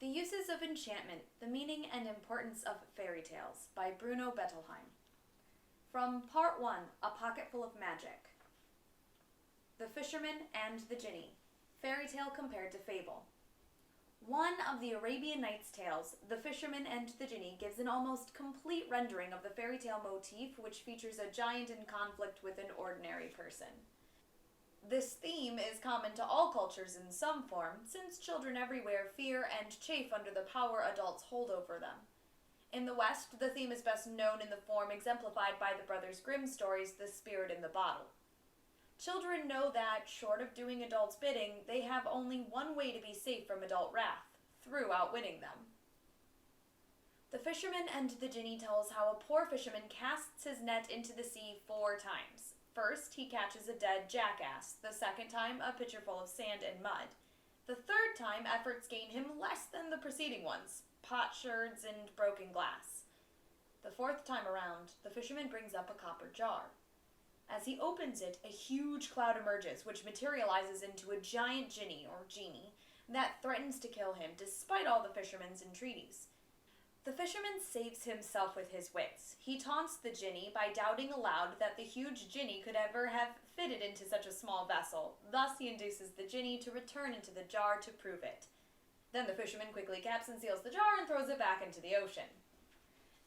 The Uses of Enchantment, the Meaning and Importance of Fairy Tales by Bruno Bettelheim. From Part 1, A Pocketful of Magic. The Fisherman and the Jinni, Fairy Tale Compared to Fable. One of the Arabian Nights tales, The Fisherman and the Jinni, gives an almost complete rendering of the fairy tale motif, which features a giant in conflict with an ordinary person. This theme is common to all cultures in some form, since children everywhere fear and chafe under the power adults hold over them. In the West, the theme is best known in the form exemplified by the Brothers Grimm stories, The Spirit in the Bottle. Children know that, short of doing adults' bidding, they have only one way to be safe from adult wrath, through outwitting them. The Fisherman and the Jinni tells how a poor fisherman casts his net into the sea 4 times. First, he catches a dead jackass. The second time, a pitcher full of sand and mud. The third time, efforts gain him less than the preceding ones, potsherds and broken glass. The fourth time around, the fisherman brings up a copper jar. As he opens it, a huge cloud emerges, which materializes into a giant jinni, or genie, that threatens to kill him, despite all the fisherman's entreaties. The fisherman saves himself with his wits. He taunts the jinni by doubting aloud that the huge jinni could ever have fitted into such a small vessel. Thus he induces the jinni to return into the jar to prove it. Then the fisherman quickly caps and seals the jar and throws it back into the ocean.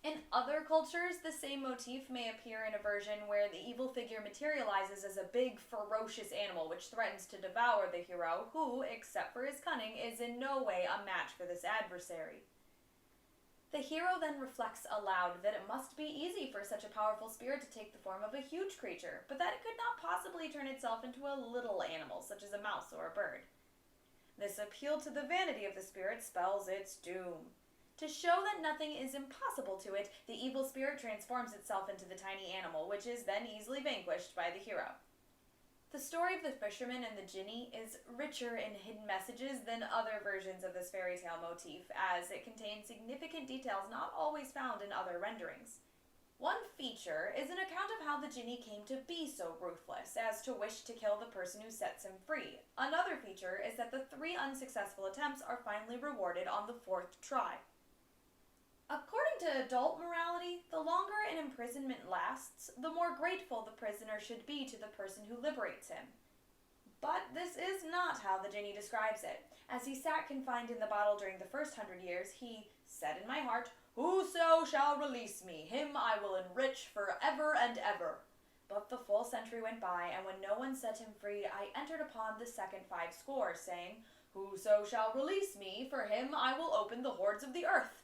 In other cultures, the same motif may appear in a version where the evil figure materializes as a big, ferocious animal which threatens to devour the hero, who, except for his cunning, is in no way a match for this adversary. The hero then reflects aloud that it must be easy for such a powerful spirit to take the form of a huge creature, but that it could not possibly turn itself into a little animal, such as a mouse or a bird. This appeal to the vanity of the spirit spells its doom. To show that nothing is impossible to it, the evil spirit transforms itself into the tiny animal, which is then easily vanquished by the hero. The story of the fisherman and the jinni is richer in hidden messages than other versions of this fairy tale motif, as it contains significant details not always found in other renderings. One feature is an account of how the jinni came to be so ruthless as to wish to kill the person who sets him free. Another feature is that the 3 unsuccessful attempts are finally rewarded on the 4th try. According to adult morality, the longer an imprisonment lasts, the more grateful the prisoner should be to the person who liberates him. But this is not how the jinni describes it. As he sat confined in the bottle during the first 100 years, he said in my heart, "Whoso shall release me, him I will enrich for ever and ever." But the full century went by, and when no one set him free, I entered upon the second 50, saying, "Whoso shall release me, for him I will open the hordes of the earth."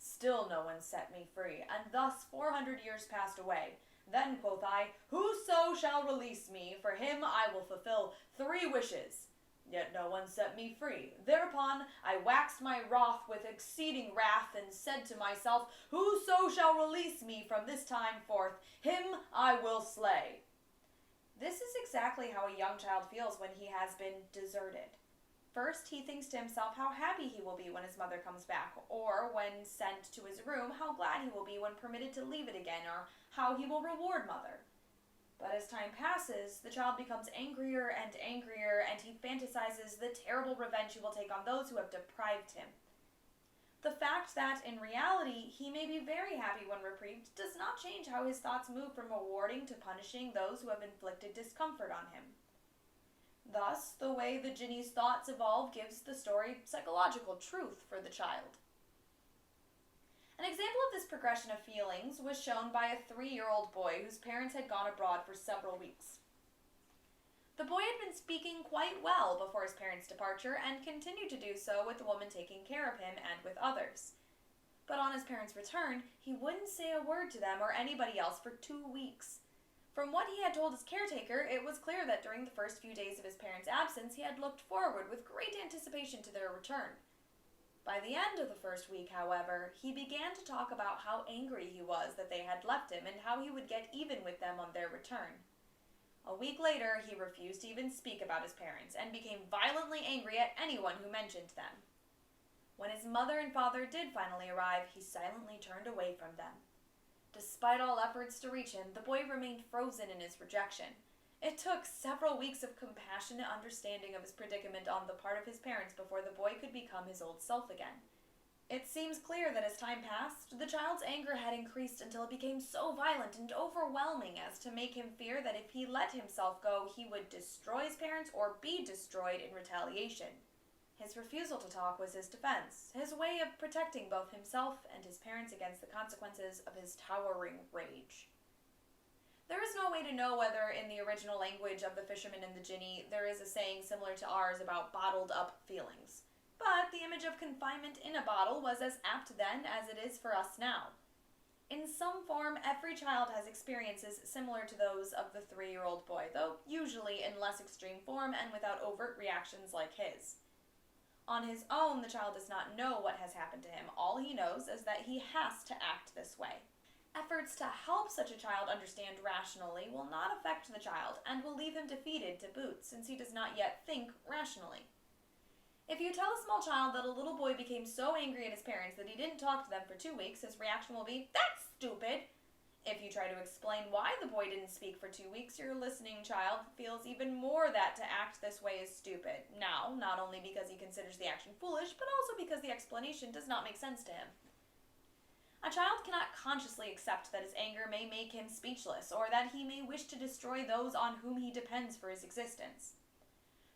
Still no one set me free, and thus 400 years passed away. Then quoth I, "Whoso shall release me, for him I will fulfill 3 wishes. Yet no one set me free. Thereupon I waxed my wroth with exceeding wrath, and said to myself, "Whoso shall release me from this time forth, him I will slay." This is exactly how a young child feels when he has been deserted. First, he thinks to himself how happy he will be when his mother comes back, or when sent to his room, how glad he will be when permitted to leave it again, or how he will reward mother. But as time passes, the child becomes angrier, and he fantasizes the terrible revenge he will take on those who have deprived him. The fact that, in reality, he may be very happy when reprieved does not change how his thoughts move from rewarding to punishing those who have inflicted discomfort on him. Thus, the way the jinni's thoughts evolve gives the story psychological truth for the child. An example of this progression of feelings was shown by a 3-year-old boy whose parents had gone abroad for several weeks. The boy had been speaking quite well before his parents' departure and continued to do so with the woman taking care of him and with others. But on his parents' return, he wouldn't say a word to them or anybody else for 2 weeks. From what he had told his caretaker, it was clear that during the first few days of his parents' absence, he had looked forward with great anticipation to their return. By the end of the first week, however, he began to talk about how angry he was that they had left him and how he would get even with them on their return. A week later, he refused to even speak about his parents and became violently angry at anyone who mentioned them. When his mother and father did finally arrive, he silently turned away from them. Despite all efforts to reach him, the boy remained frozen in his rejection. It took several weeks of compassionate understanding of his predicament on the part of his parents before the boy could become his old self again. It seems clear that as time passed, the child's anger had increased until it became so violent and overwhelming as to make him fear that if he let himself go, he would destroy his parents or be destroyed in retaliation. His refusal to talk was his defense, his way of protecting both himself and his parents against the consequences of his towering rage. There is no way to know whether in the original language of the fisherman and the Jinni there is a saying similar to ours about bottled up feelings. But the image of confinement in a bottle was as apt then as it is for us now. In some form, every child has experiences similar to those of the 3-year-old boy, though usually in less extreme form and without overt reactions like his. On his own, the child does not know what has happened to him. All he knows is that he has to act this way. Efforts to help such a child understand rationally will not affect the child and will leave him defeated to boot, since he does not yet think rationally. If you tell a small child that a little boy became so angry at his parents that he didn't talk to them for 2 weeks, his reaction will be, "That's stupid!" If you try to explain why the boy didn't speak for 2 weeks, your listening child feels even more that to act this way is stupid. Now, not only because he considers the action foolish, but also because the explanation does not make sense to him. A child cannot consciously accept that his anger may make him speechless, or that he may wish to destroy those on whom he depends for his existence.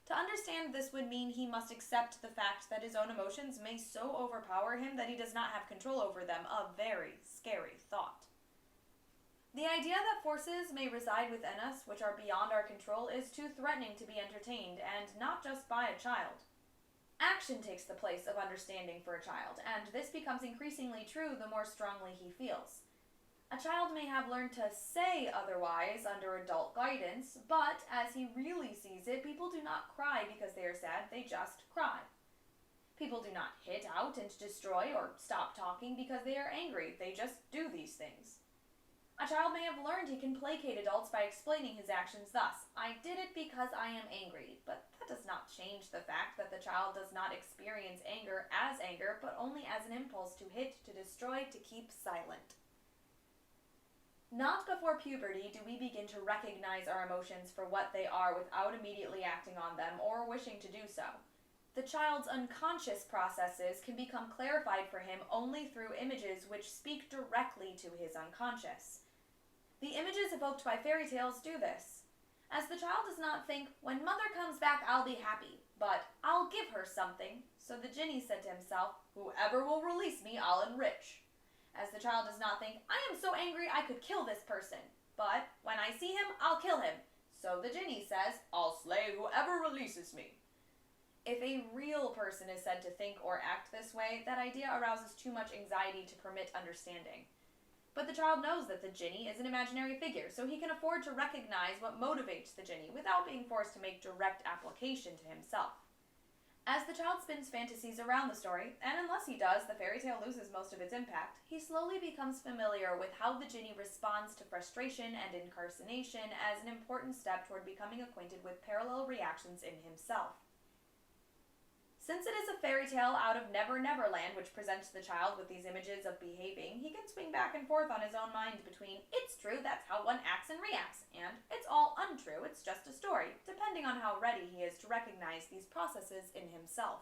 To understand this would mean he must accept the fact that his own emotions may so overpower him that he does not have control over them, a very scary thought. The idea that forces may reside within us which are beyond our control is too threatening to be entertained, and not just by a child. Action takes the place of understanding for a child, and this becomes increasingly true the more strongly he feels. A child may have learned to say otherwise under adult guidance, but as he really sees it, people do not cry because they are sad, they just cry. People do not hit out and destroy or stop talking because they are angry, they just do these things. A child may have learned he can placate adults by explaining his actions thus, "I did it because I am angry," but that does not change the fact that the child does not experience anger, but only as an impulse to hit, to destroy, to keep silent. Not before puberty do we begin to recognize our emotions for what they are without immediately acting on them or wishing to do so. The child's unconscious processes can become clarified for him only through images which speak directly to his unconscious. The images evoked by fairy tales do this. As the child does not think, "When mother comes back, I'll be happy," but "I'll give her something," so the Jinni said to himself, "Whoever will release me, I'll enrich." As the child does not think, "I am so angry I could kill this person," but "When I see him, I'll kill him," so the Jinni says, "I'll slay whoever releases me." If a real person is said to think or act this way, that idea arouses too much anxiety to permit understanding. But the child knows that the Jinni is an imaginary figure, so he can afford to recognize what motivates the Jinni without being forced to make direct application to himself. As the child spins fantasies around the story, and unless he does, the fairy tale loses most of its impact, he slowly becomes familiar with how the Jinni responds to frustration and incarceration as an important step toward becoming acquainted with parallel reactions in himself. Since it is a fairy tale out of Never Never Land which presents the child with these images of behaving, he can swing back and forth on his own mind between "it's true, that's how one acts and reacts," and "it's all untrue, it's just a story," depending on how ready he is to recognize these processes in himself.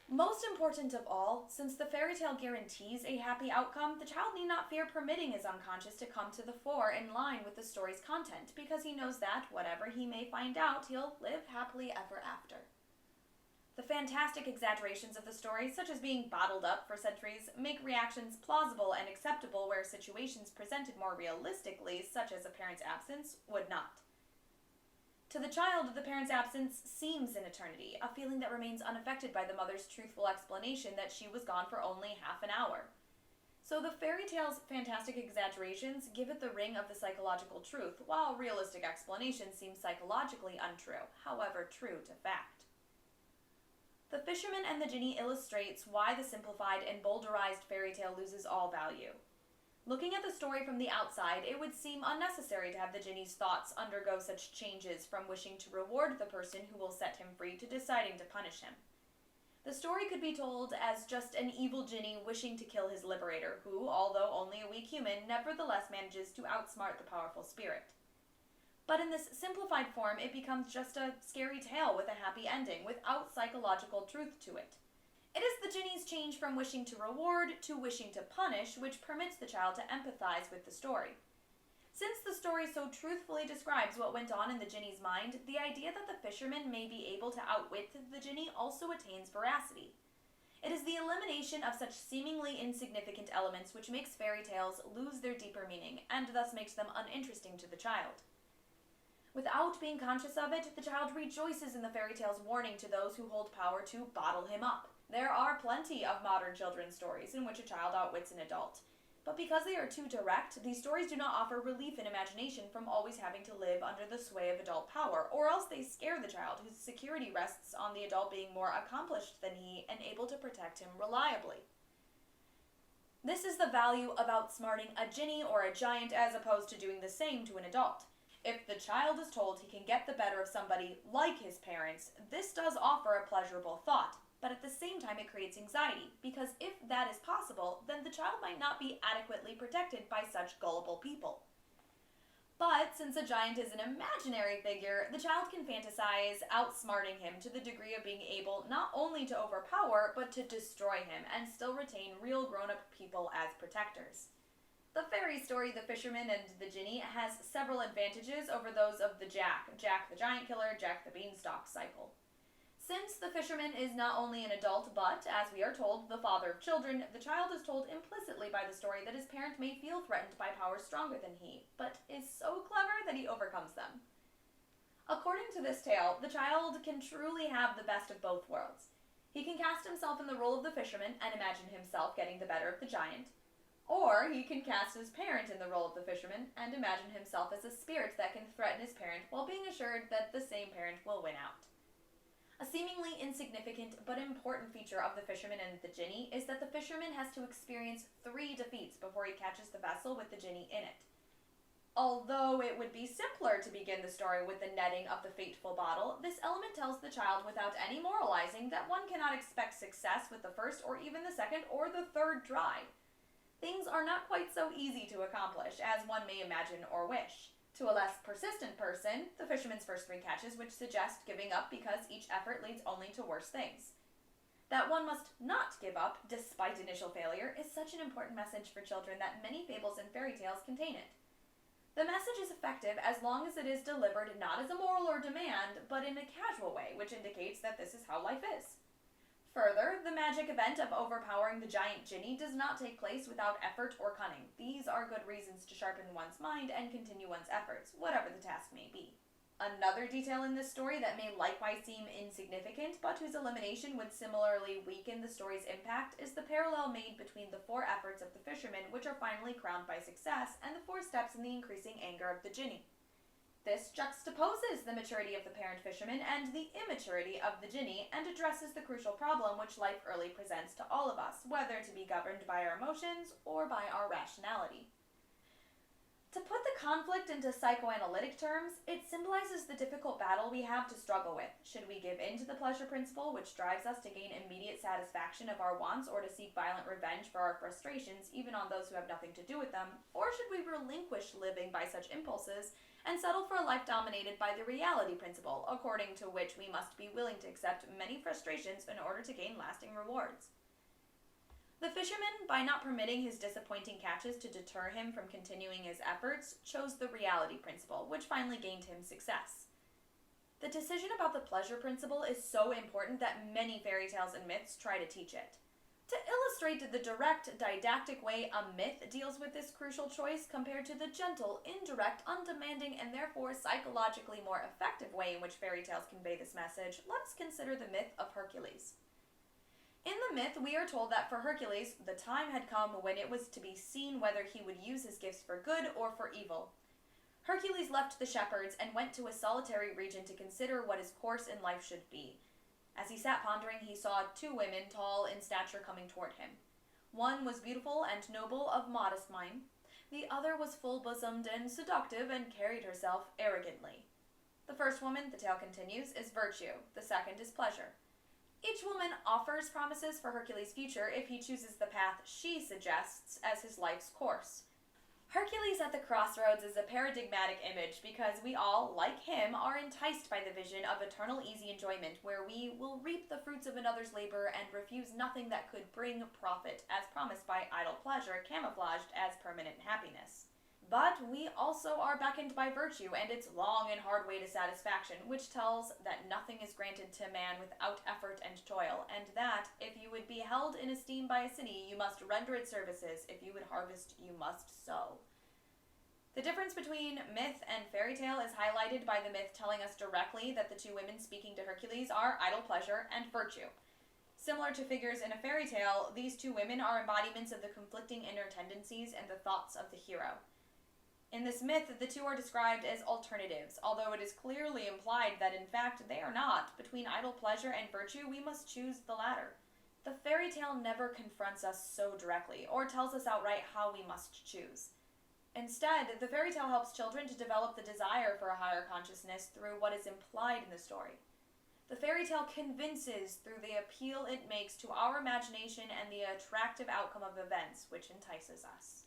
Most important of all, since the fairy tale guarantees a happy outcome, the child need not fear permitting his unconscious to come to the fore in line with the story's content, because he knows that, whatever he may find out, he'll live happily ever after. The fantastic exaggerations of the story, such as being bottled up for centuries, make reactions plausible and acceptable where situations presented more realistically, such as a parent's absence, would not. To the child, the parent's absence seems an eternity, a feeling that remains unaffected by the mother's truthful explanation that she was gone for only half an hour. So the fairy tale's fantastic exaggerations give it the ring of the psychological truth, while realistic explanations seem psychologically untrue, however true to fact. The Fisherman and the Jinni illustrates why the simplified and boulderized fairy tale loses all value. Looking at the story from the outside, it would seem unnecessary to have the Jinni's thoughts undergo such changes from wishing to reward the person who will set him free to deciding to punish him. The story could be told as just an evil Jinni wishing to kill his liberator, who, although only a weak human, nevertheless manages to outsmart the powerful spirit. But in this simplified form, it becomes just a scary tale with a happy ending, without psychological truth to it. It is the genie's change from wishing to reward to wishing to punish which permits the child to empathize with the story. Since the story so truthfully describes what went on in the genie's mind, the idea that the fisherman may be able to outwit the genie also attains veracity. It is the elimination of such seemingly insignificant elements which makes fairy tales lose their deeper meaning, and thus makes them uninteresting to the child. Without being conscious of it, the child rejoices in the fairy tale's warning to those who hold power to bottle him up. There are plenty of modern children's stories in which a child outwits an adult. But because they are too direct, these stories do not offer relief in imagination from always having to live under the sway of adult power, or else they scare the child, whose security rests on the adult being more accomplished than he and able to protect him reliably. This is the value of outsmarting a genie or a giant as opposed to doing the same to an adult. If the child is told he can get the better of somebody like his parents, this does offer a pleasurable thought. But at the same time it creates anxiety, because if that is possible, then the child might not be adequately protected by such gullible people. But since a giant is an imaginary figure, the child can fantasize outsmarting him to the degree of being able not only to overpower, but to destroy him, and still retain real grown-up people as protectors. The fairy story The Fisherman and the Genie has several advantages over those of the Jack the Giant Killer, Jack the Beanstalk cycle. Since the fisherman is not only an adult, but, as we are told, the father of children, the child is told implicitly by the story that his parent may feel threatened by powers stronger than he, but is so clever that he overcomes them. According to this tale, the child can truly have the best of both worlds. He can cast himself in the role of the fisherman and imagine himself getting the better of the giant, or he can cast his parent in the role of the fisherman and imagine himself as a spirit that can threaten his parent while being assured that the same parent will win out. A seemingly insignificant but important feature of The Fisherman and the Genie is that the fisherman has to experience 3 defeats before he catches the vessel with the genie in it. Although it would be simpler to begin the story with the netting of the fateful bottle, this element tells the child without any moralizing that one cannot expect success with the first or even the second or the third try. Things are not quite so easy to accomplish as one may imagine or wish. To a less persistent person, the fisherman's first 3 catches which suggest giving up because each effort leads only to worse things. That one must not give up, despite initial failure, is such an important message for children that many fables and fairy tales contain it. The message is effective as long as it is delivered not as a moral or demand, but in a casual way, which indicates that this is how life is. Further, the magic event of overpowering the giant genie does not take place without effort or cunning. These are good reasons to sharpen one's mind and continue one's efforts, whatever the task may be. Another detail in this story that may likewise seem insignificant, but whose elimination would similarly weaken the story's impact, is the parallel made between the 4 efforts of the fisherman, which are finally crowned by success, and the 4 steps in the increasing anger of the genie. This juxtaposes the maturity of the parent fisherman and the immaturity of the genie, and addresses the crucial problem which life early presents to all of us, whether to be governed by our emotions or by our rationality. To put the conflict into psychoanalytic terms, it symbolizes the difficult battle we have to struggle with. Should we give in to the pleasure principle, which drives us to gain immediate satisfaction of our wants or to seek violent revenge for our frustrations, even on those who have nothing to do with them? Or should we relinquish living by such impulses and settle for a life dominated by the reality principle, according to which we must be willing to accept many frustrations in order to gain lasting rewards? The fisherman, by not permitting his disappointing catches to deter him from continuing his efforts, chose the reality principle, which finally gained him success. The decision about the pleasure principle is so important that many fairy tales and myths try to teach it. To illustrate the direct, didactic way a myth deals with this crucial choice compared to the gentle, indirect, undemanding, and therefore psychologically more effective way in which fairy tales convey this message, let's consider the myth of Hercules. In the myth, we are told that for Hercules, the time had come when it was to be seen whether he would use his gifts for good or for evil. Hercules left the shepherds and went to a solitary region to consider what his course in life should be. As he sat pondering, he saw 2 women, tall in stature, coming toward him. One was beautiful and noble, of modest mind. The other was full-bosomed and seductive, and carried herself arrogantly. The first woman, the tale continues, is virtue. The second is pleasure. Each woman offers promises for Hercules' future if he chooses the path she suggests as his life's course. Hercules at the crossroads is a paradigmatic image because we all, like him, are enticed by the vision of eternal easy enjoyment where we will reap the fruits of another's labor and refuse nothing that could bring profit, as promised by idle pleasure camouflaged as permanent happiness. But we also are beckoned by virtue and its long and hard way to satisfaction, which tells that nothing is granted to man without effort and toil, and that, if you would be held in esteem by a city, you must render it services, if you would harvest, you must sow. The difference between myth and fairy tale is highlighted by the myth telling us directly that the two women speaking to Hercules are idle pleasure and virtue. Similar to figures in a fairy tale, these two women are embodiments of the conflicting inner tendencies and the thoughts of the hero. In this myth, the two are described as alternatives, although it is clearly implied that in fact they are not. Between idle pleasure and virtue, we must choose the latter. The fairy tale never confronts us so directly, or tells us outright how we must choose. Instead, the fairy tale helps children to develop the desire for a higher consciousness through what is implied in the story. The fairy tale convinces through the appeal it makes to our imagination and the attractive outcome of events which entices us.